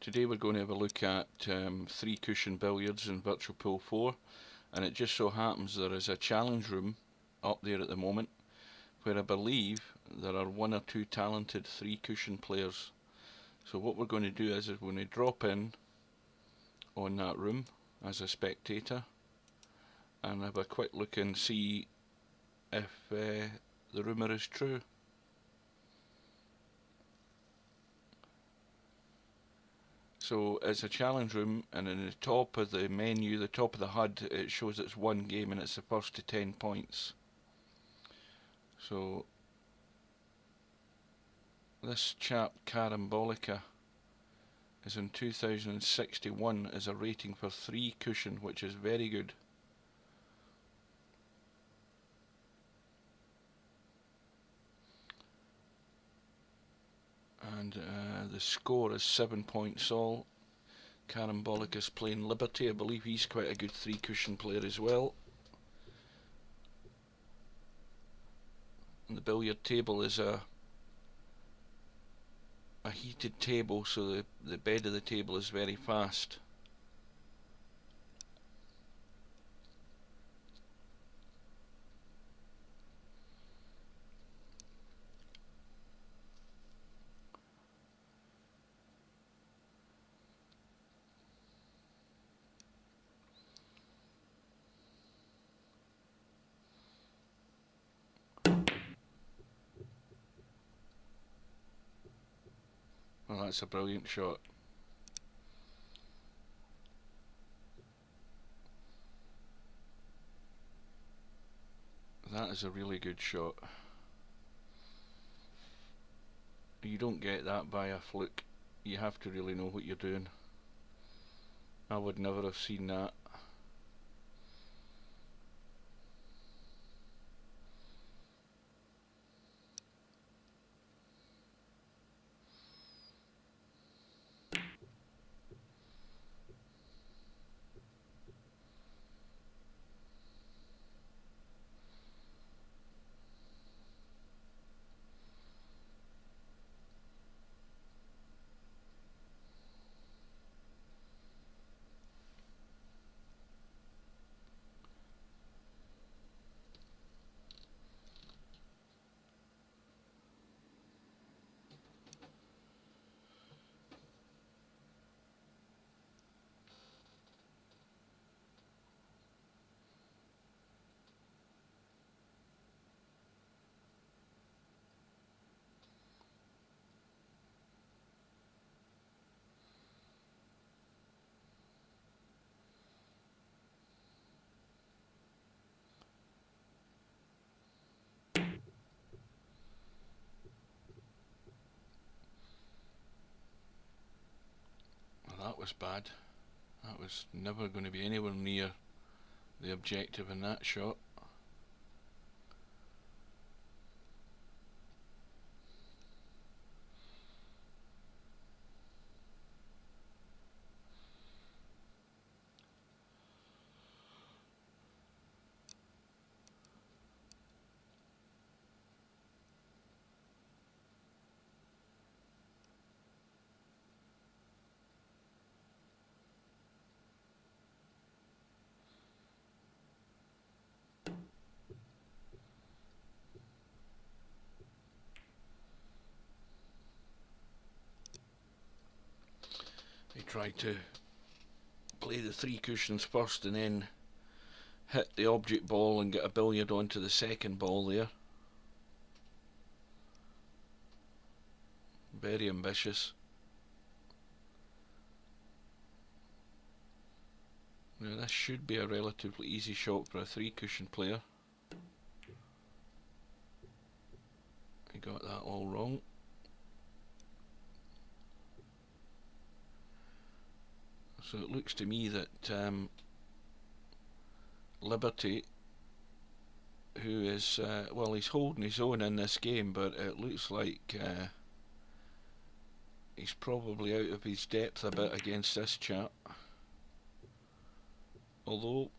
Today we're going to have a look at 3-cushion billiards in Virtual Pool 4, and it just so happens there is a challenge room up there at the moment where I believe there are 1 or 2 talented 3-cushion players. So what we're going to do is we're going to drop in on that room as a spectator and have a quick look and see if the rumour is true. So it's a challenge room, and in the top of the menu, the top of the HUD, it shows it's 1 game and it's the first to 10 points. So this chap Carambolica is in 2061 as a rating for 3-cushion, which is very good. And the score is 7 points all. Carambolic is playing Liberty. I believe he's quite a good 3-cushion player as well. And the billiard table is a heated table, so the bed of the table is very fast. Well, that's a brilliant shot. That is a really good shot. You don't get that by a fluke. You have to really know what you're doing. I would never have seen that. Well, that was bad. That was never going to be anywhere near the objective in that shot. He tried to play the 3 cushions first and then hit the object ball and get a billiard onto the second ball there. Very ambitious. Now this should be a relatively easy shot for a 3-cushion player. He got that all wrong. So it looks to me that Liberty, who is, well, he's holding his own in this game, but it looks like he's probably out of his depth a bit against this chap. Although,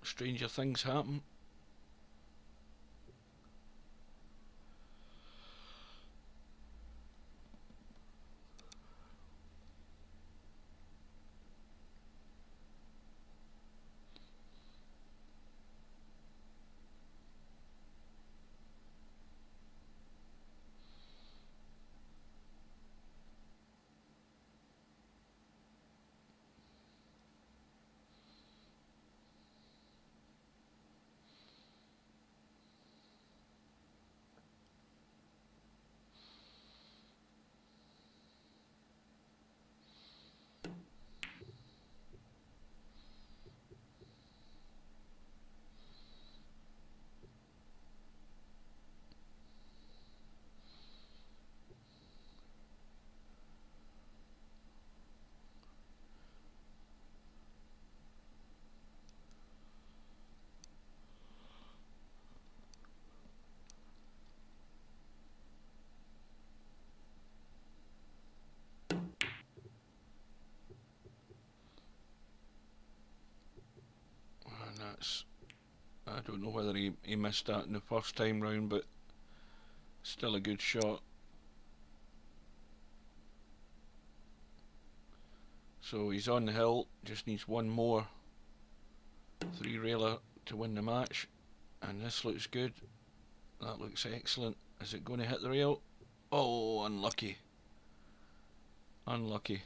stranger things happen. Don't know whether he missed that in the first time round, but still a good shot. So he's on the hill, just needs one more three-railer to win the match, and this looks good. That looks excellent. Is it going to hit the rail? Oh, unlucky. Unlucky.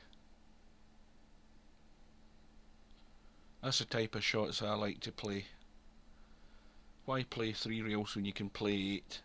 That's the type of shots I like to play. Why play three rails when you can play 8?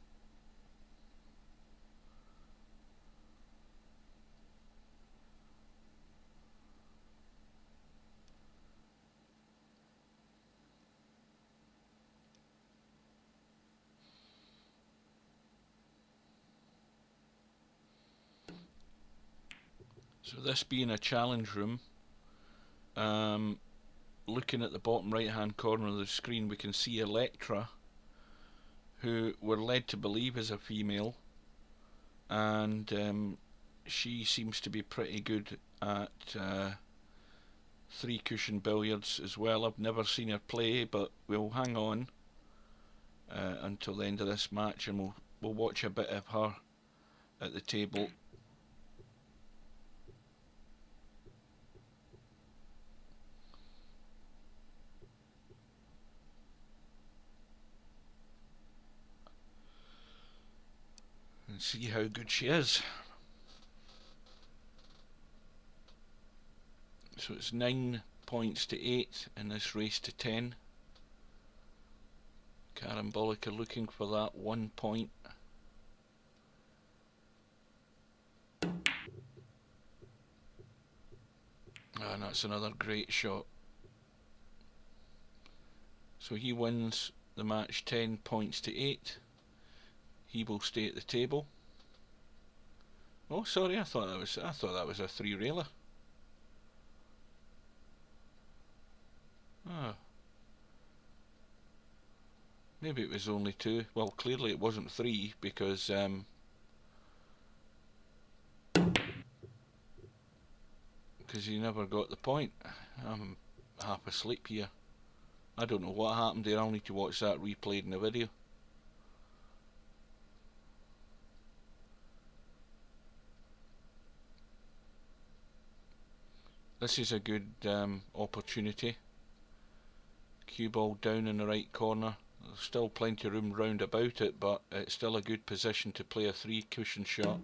So this being a challenge room, looking at the bottom right hand corner of the screen, we can see Electra, who we're led to believe is a female, and she seems to be pretty good at three cushion billiards as well. I've never seen her play, but we'll hang on until the end of this match, and we'll watch a bit of her at the table. And see how good she is. So it's 9 points to 8 in this race to 10. Karambolica looking for that 1 point. And that's another great shot. So he wins the match 10 points to 8. He will stay at the table. Oh, sorry, I thought that was a three-railer. Ah. Maybe it was only 2. Well, clearly it wasn't 3 because he never got the point. I'm half asleep here. I don't know what happened there. I'll need to watch that replayed in the video. This is a good opportunity. Cue ball down in the right corner. There's still plenty of room round about it, but it's still a good position to play a 3 cushion shot.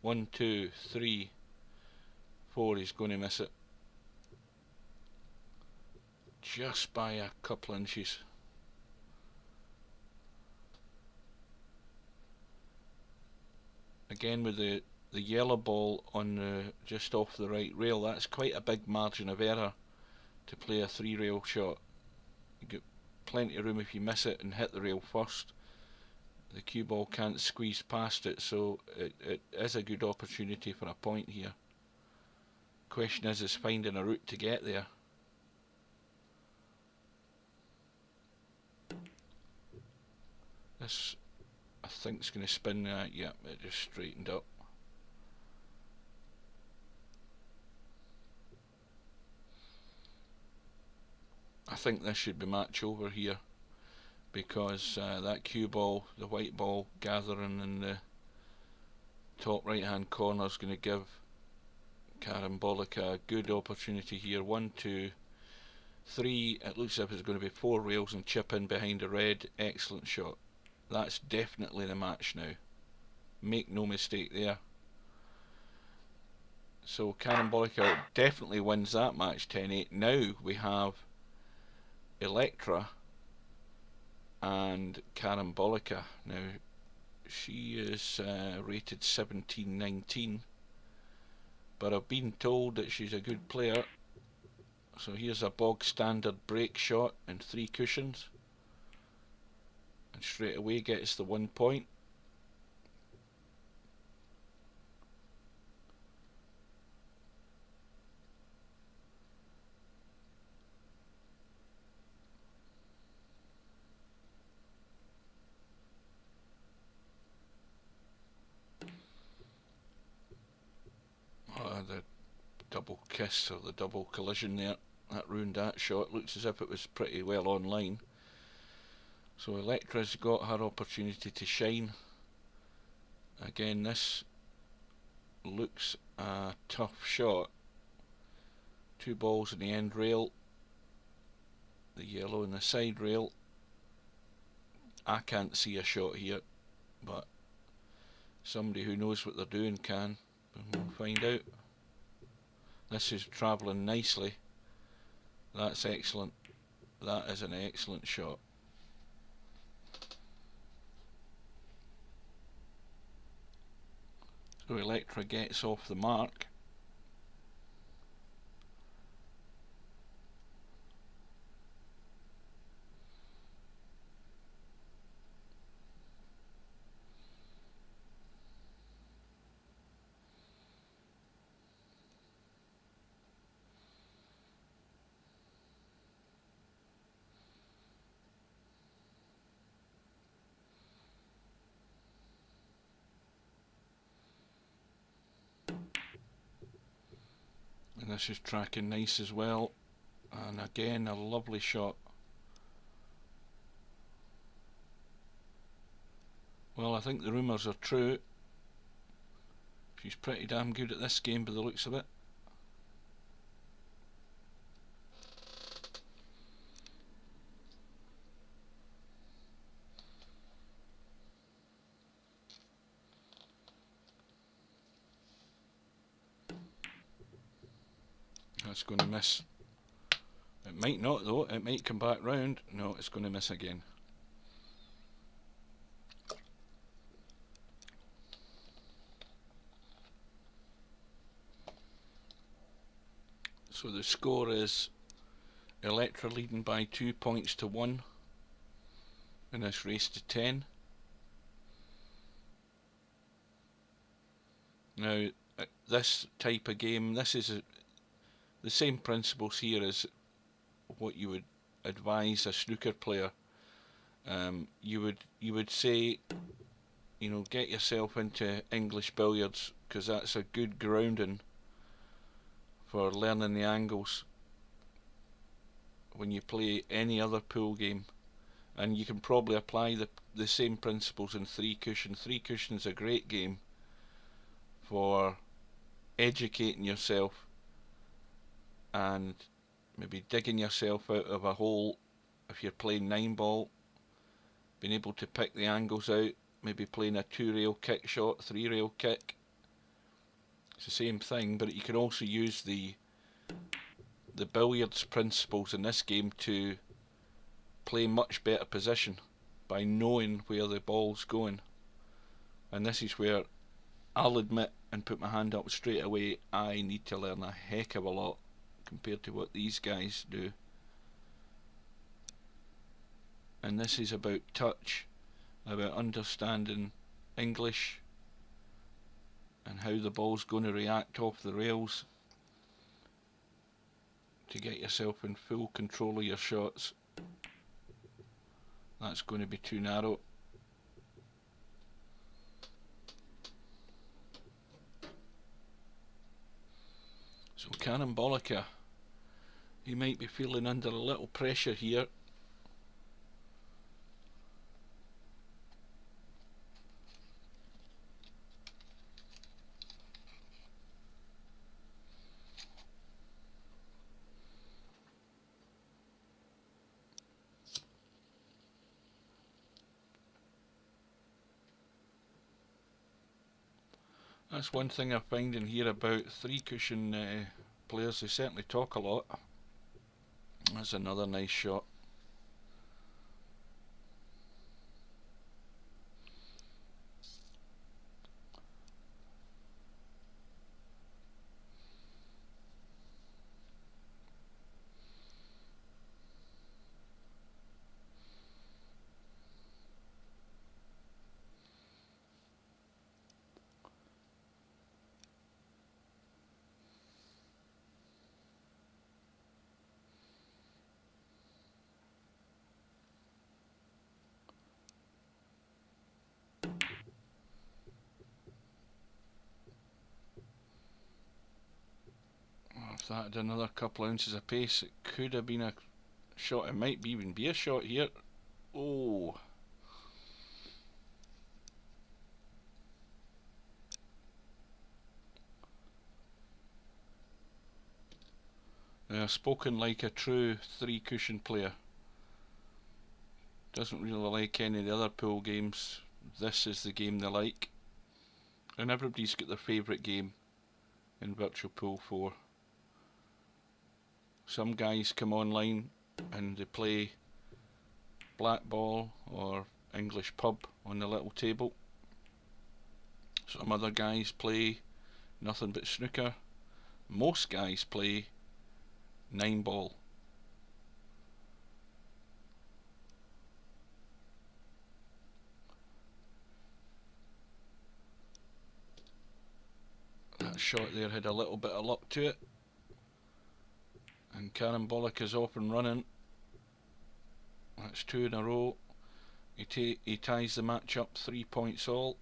1, 2, 3, 4. He's going to miss it. Just by a couple inches. Again with the yellow ball on the just off the right rail, that's quite a big margin of error to play a 3-rail shot. You get plenty of room if you miss it and hit the rail first. The cue ball can't squeeze past it, so it is a good opportunity for a point here. Question is finding a route to get there. This, I think, is going to spin. Yeah, it just straightened up. I think this should be match over here, because that cue ball, the white ball gathering in the top right hand corner is going to give Karambolica a good opportunity here. 1, 2, 3. It looks as if it's going to be 4 rails and chip in behind the red. Excellent shot. That's definitely the match now. Make no mistake there. So Karambolica definitely wins that match 10-8. Now we have Electra and Karambolica. Now she is rated 17-19, but I've been told that she's a good player. So here's a bog standard break shot in 3 cushions, and straight away gets the 1 point. The double kiss or the double collision there, that ruined that shot. Looks as if it was pretty well online. So Electra's got her opportunity to shine. Again, this looks a tough shot. 2 balls in the end rail, the yellow in the side rail. I can't see a shot here, but somebody who knows what they're doing can, and we'll find out. This is travelling nicely. That's excellent. That is an excellent shot. So Electra gets off the mark. And this is tracking nice as well. And again, a lovely shot. Well, I think the rumours are true. She's pretty damn good at this game by the looks of it. That's going to miss. It might not though, it might come back round. No, it's going to miss again. So the score is Electra leading by 2 points to 1 in this race to 10. Now, this type of game, this is the same principles here as what you would advise a snooker player. You would say, you know, get yourself into English billiards, because that's a good grounding for learning the angles when you play any other pool game. And you can probably apply the same principles in 3 cushion. 3 cushion is a great game for educating yourself and maybe digging yourself out of a hole if you're playing 9 ball, being able to pick the angles out, maybe playing a 2 rail kick shot, 3 rail kick. It's the same thing, but you can also use the billiards principles in this game to play much better position by knowing where the ball's going. And this is where I'll admit and put my hand up straight away, I need to learn a heck of a lot compared to what these guys do. And this is about touch, about understanding English and how the ball's going to react off the rails to get yourself in full control of your shots. That's going to be too narrow. So Cannonbolica, he might be feeling under a little pressure here. That's one thing I find in here about 3 cushion players, they certainly talk a lot. That's another nice shot. If that had another couple of ounces of pace, it could have been a shot. It might even be a shot here. Oh. Spoken like a true three cushion player. Doesn't really like any of the other pool games. This is the game they like. And everybody's got their favourite game in Virtual Pool 4. Some guys come online and they play black ball or English pub on the little table. Some other guys play nothing but snooker. Most guys play 9-ball. That shot there had a little bit of luck to it. And Karambolic is off and running. That's 2 in a row. He ties the match up 3 points all.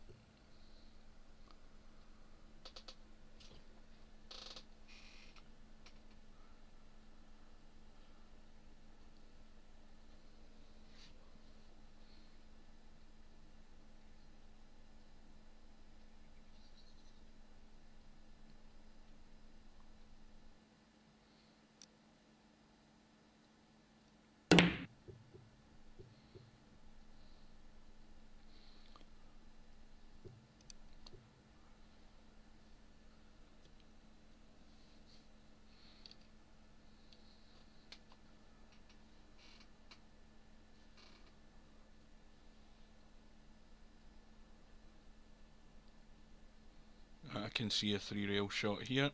I can see a 3-rail shot here.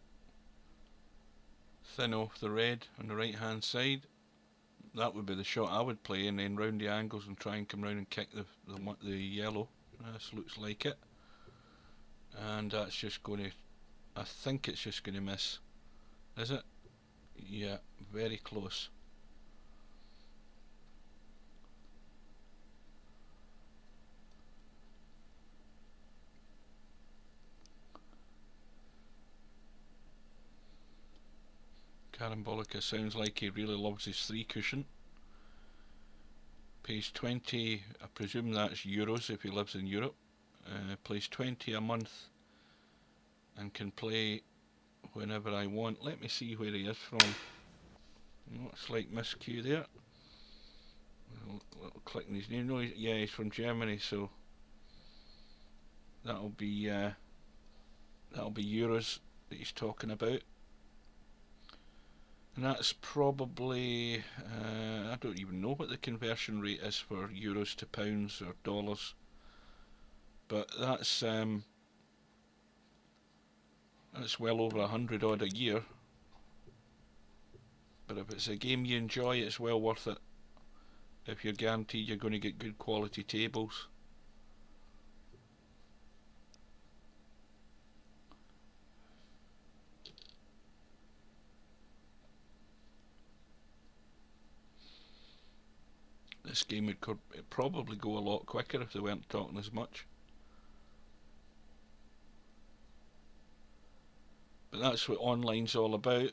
Thin off the red on the right hand side. That would be the shot I would play, and then round the angles and try and come round and kick the yellow. This looks like it. And that's just going to, I think it's just going to miss. Is it? Yeah, very close. Karambolica sounds like he really loves his 3 cushion. Pays 20, I presume that's euros if he lives in Europe. Plays 20 a month and can play whenever I want. Let me see where he is from. Looks like miscue there. Little click in his name. No, yeah, he's from Germany, so that'll be euros that he's talking about. And that's probably, I don't even know what the conversion rate is for euros to pounds or dollars, but that's well over 100 odd a year. But if it's a game you enjoy, it's well worth it. If you're guaranteed you're going to get good quality tables. This game would probably go a lot quicker if they weren't talking as much. But that's what online's all about.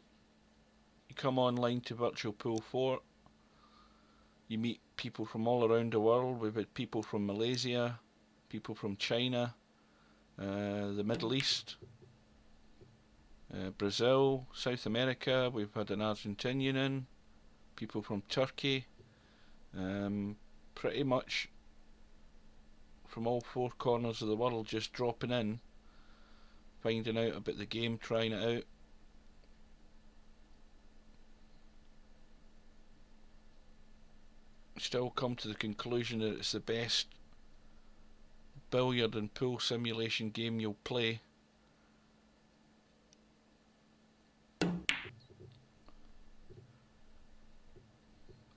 You come online to Virtual Pool 4, you meet people from all around the world. We've had people from Malaysia, people from China, the Middle East, Brazil, South America. We've had an Argentinian in, people from Turkey, pretty much from all 4 corners of the world just dropping in, finding out about the game, trying it out. Still come to the conclusion that it's the best billiard and pool simulation game you'll play.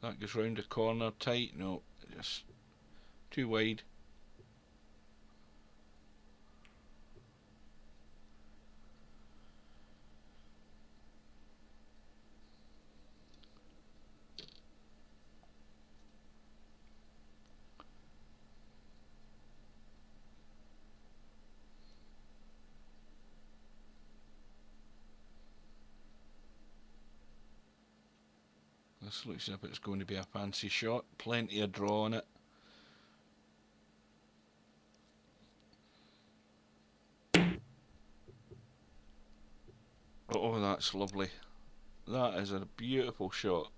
That goes round the corner tight. No, just too wide. This looks as if it's going to be a fancy shot. Plenty of draw on it. Oh, that's lovely. That is a beautiful shot.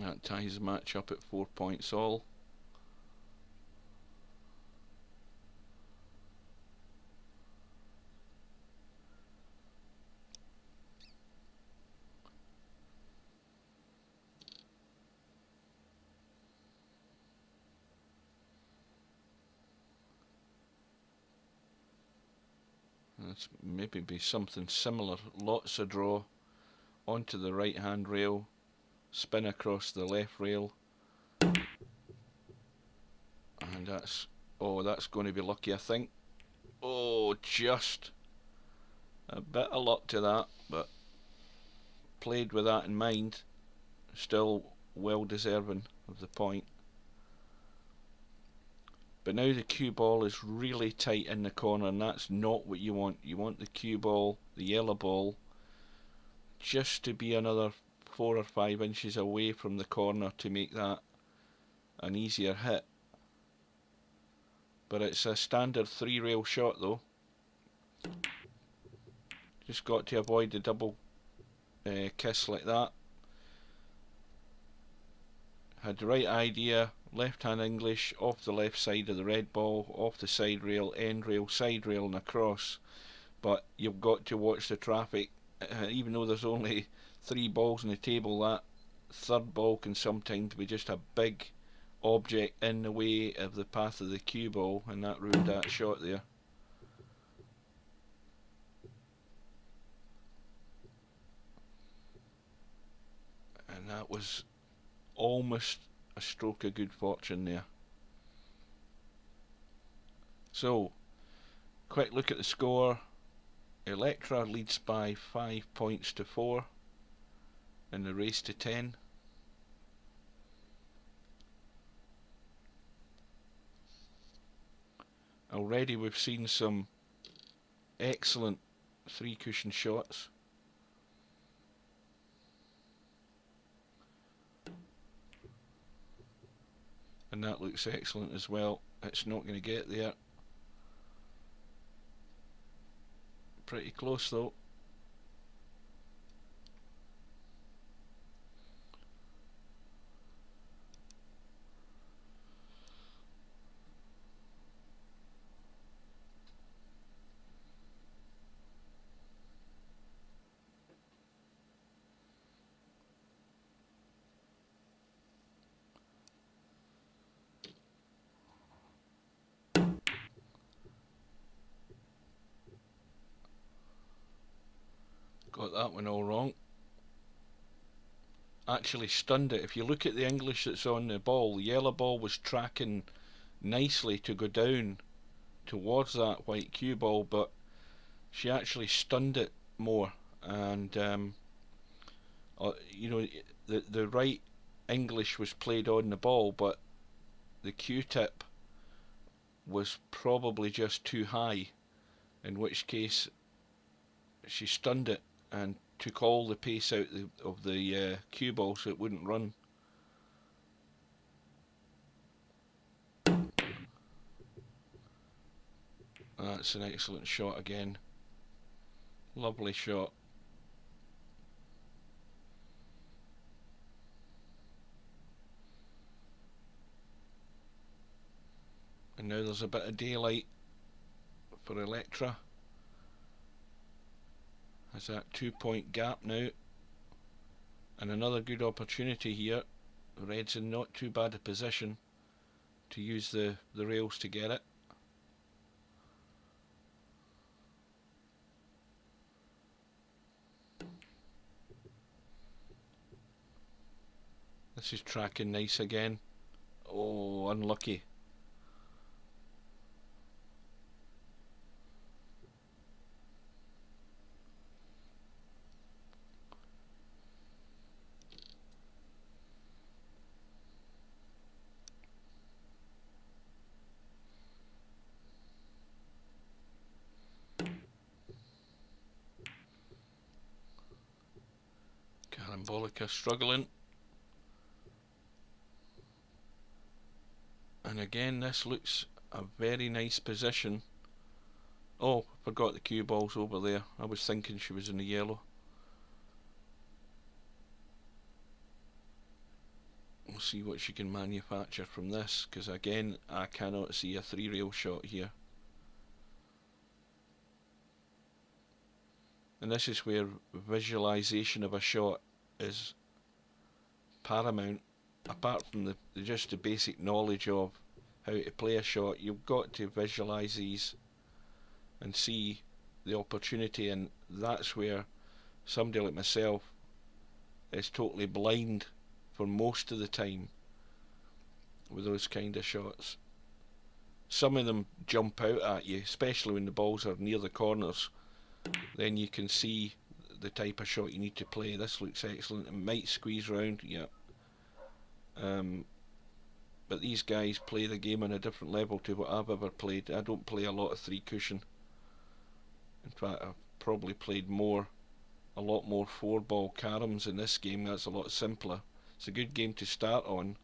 That ties the match up at 4 points all. Let's maybe be something similar. Lots of draw onto the right hand rail, spin across the left rail, and that's, oh, that's going to be lucky, I think. Oh, just a bit of luck to that, but played with that in mind. Still well deserving of the point. But now the cue ball is really tight in the corner, and that's not what you want. You want the cue ball, the yellow ball, just to be another 4 or 5 inches away from the corner to make that an easier hit. But it's a standard 3-rail shot though. Just got to avoid the double kiss like that. Had the right idea, left hand English, off the left side of the red ball, off the side rail, end rail, side rail and across. But you've got to watch the traffic. Even though there's only 3 balls on the table, that third ball can sometimes be just a big object in the way of the path of the cue ball, and that ruined that shot there. And that was almost a stroke of good fortune there. So, quick look at the score. Electra leads by 5 points to 4 in the race to 10. Already we've seen some excellent 3-cushion shots. And that looks excellent as well. It's not going to get there. Pretty close though. Got that one all wrong. Actually stunned it. If you look at the English that's on the ball, the yellow ball was tracking nicely to go down towards that white cue ball, but she actually stunned it more. And you know, the right English was played on the ball, but the cue tip was probably just too high, in which case she stunned it and took all the pace out of the cue ball so it wouldn't run. That's an excellent shot again. Lovely shot. And now there's a bit of daylight for Electra. There's that 2-point gap now. And another good opportunity here. Red's in not too bad a position to use the rails to get it. This is tracking nice again. Oh, unlucky. Carambolica struggling. And again, this looks a very nice position. Oh, forgot the cue ball's over there. I was thinking she was in the yellow. We'll see what she can manufacture from this, because again, I cannot see a three-rail shot here. And this is where visualization of a shot is paramount. Apart from just the basic knowledge of how to play a shot, you've got to visualize these and see the opportunity, and that's where somebody like myself is totally blind for most of the time with those kind of shots. Some of them jump out at you, especially when the balls are near the corners. Then you can see the type of shot you need to play. This looks excellent. It might squeeze round, yeah. But these guys play the game on a different level to what I've ever played. I don't play a lot of three cushion. In fact, I've probably played a lot more four ball caroms in this game. That's a lot simpler. It's a good game to start on.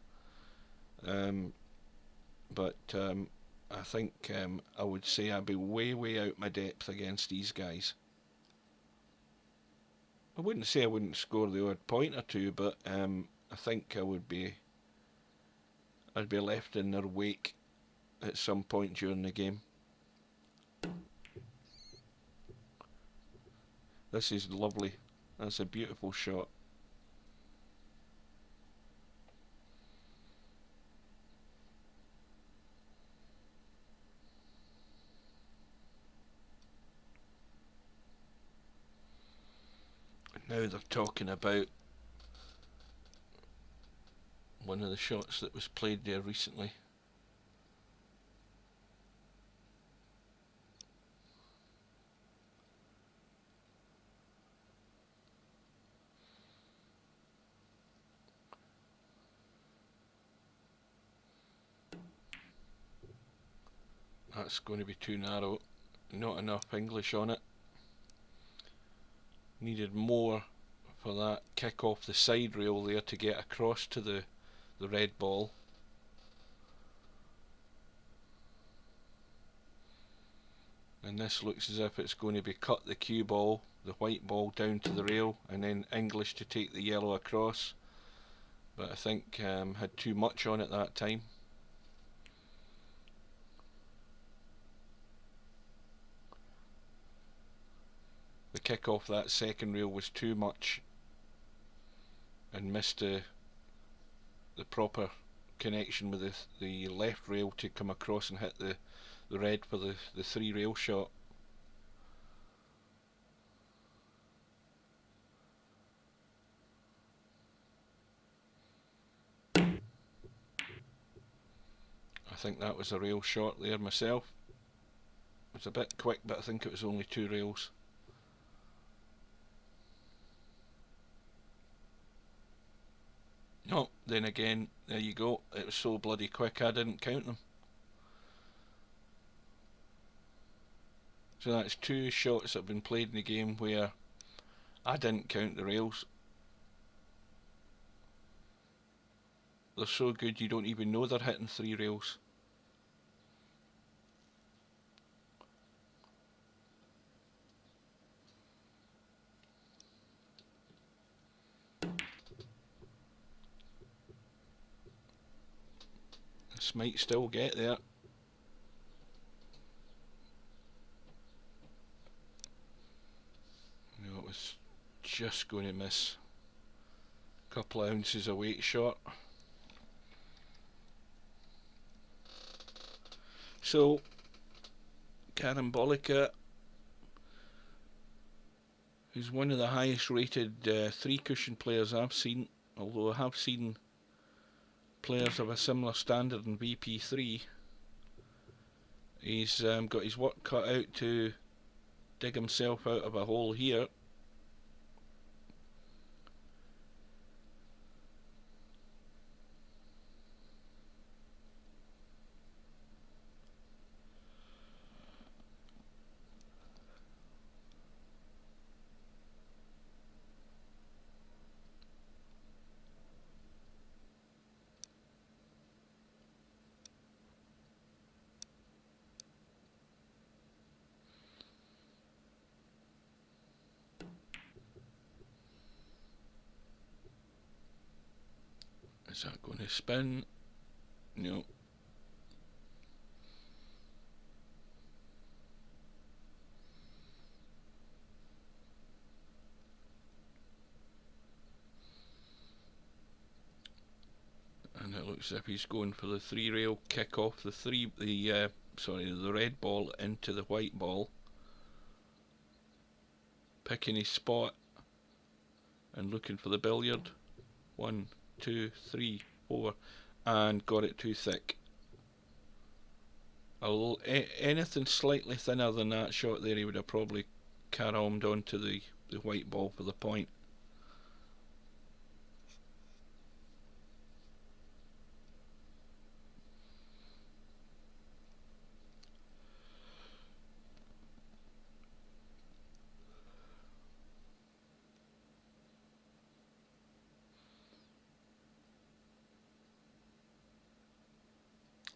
But I think I would say I'd be way out my depth against these guys. I wouldn't say I wouldn't score the odd point or two, but I think I'd be left in their wake at some point during the game. This is lovely. That's a beautiful shot. Now they're talking about one of the shots that was played there recently. That's going to be too narrow. Not enough English on it. Needed more for that kick off the side rail there to get across to the red ball. And this looks as if it's going to be cut the cue ball, the white ball down to the rail, and then English to take the yellow across. But I think had too much on it that time. The kick off that second rail was too much and missed the proper connection with the left rail to come across and hit the red for the three rail shot. I think that was a rail shot there myself. It was a bit quick, but I think it was only two rails. No, then again, there you go. It was so bloody quick I didn't count them. So that's two shots that have been played in the game where I didn't count the rails. They're so good you don't even know they're hitting three rails. This might still get there. No, it was just going to miss. A couple of ounces of weight short. So, Carambolica, who's one of the highest rated three cushion players I've seen, although I have seen players of a similar standard in VP3. He's got his work cut out to dig himself out of a hole here. Is that going to spin? No. And it looks as if he's going for the 3-rail kick off the red ball into the white ball. Picking his spot and looking for the billiard. 1, 2, 3, 4, and got it too thick. Anything slightly thinner than that shot there, he would have probably caromed onto the white ball for the point.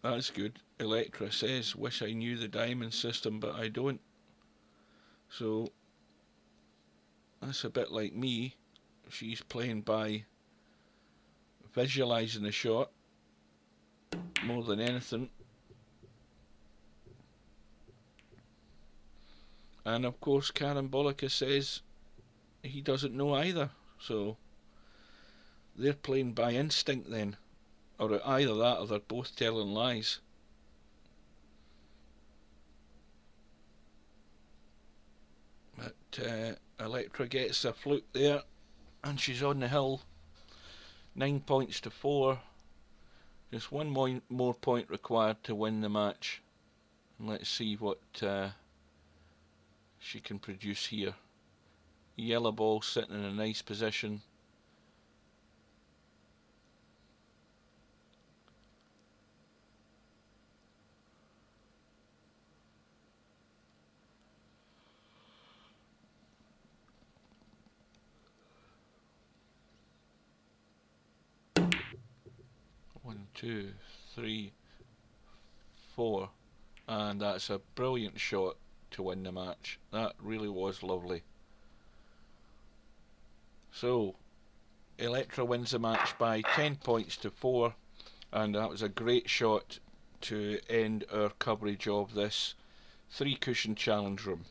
That's good. Electra says, wish I knew the diamond system, but I don't. So, that's a bit like me. She's playing by visualising the shot more than anything. And of course, Karambolica says he doesn't know either. So, they're playing by instinct then. Or either that or they're both telling lies. But Electra gets a fluke there and she's on the hill. 9 points to 4. Just one more point required to win the match. And let's see what she can produce here. Yellow ball sitting in a nice position. One, two, three, 4, and that's a brilliant shot to win the match. That really was lovely. So Electra wins the match by 10 points to 4, and that was a great shot to end our coverage of this 3-cushion challenge room.